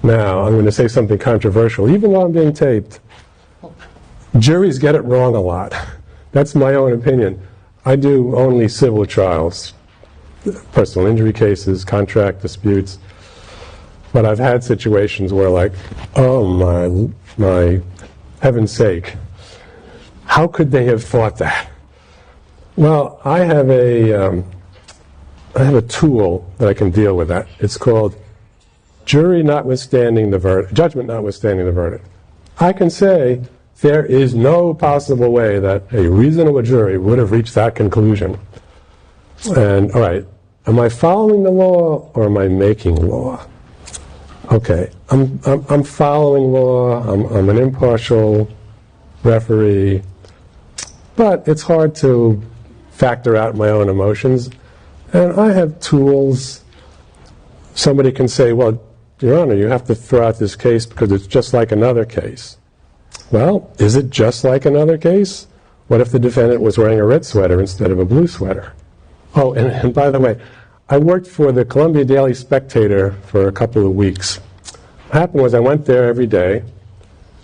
Now, I'm going to say something controversial, even though I'm being taped. Juries get it wrong a lot. That's my own opinion. I do only civil trials, personal injury cases, contract disputes. But I've had situations where, like, oh my heaven's sake, how could they have thought that? Well, I have a tool that I can deal with that. It's called judgment notwithstanding the verdict. I can say there is no possible way that a reasonable jury would have reached that conclusion. And, all right, am I following the law or am I making law? Okay, I'm following law, I'm an impartial referee, but it's hard to factor out my own emotions. And I have tools. Somebody can say, well, Your Honor, you have to throw out this case because it's just like another case. Well, is it just like another case? What if the defendant was wearing a red sweater instead of a blue sweater? Oh, and by the way, I worked for the Columbia Daily Spectator for a couple of weeks. What happened was I went there every day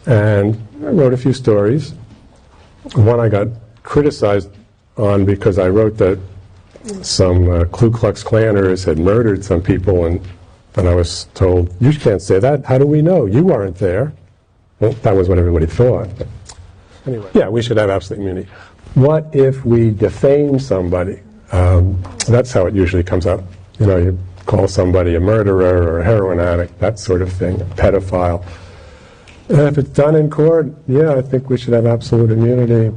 and I wrote a few stories. One I got criticized on because I wrote that some Ku Klux Klanners had murdered some people, and I was told, you can't say that. How do we know? You weren't there. Well, that was what everybody thought. But anyway, yeah, we should have absolute immunity. What if we defame somebody? That's how it usually comes up. You know, you call somebody a murderer or a heroin addict, that sort of thing, a pedophile. If it's done in court, yeah, I think we should have absolute immunity.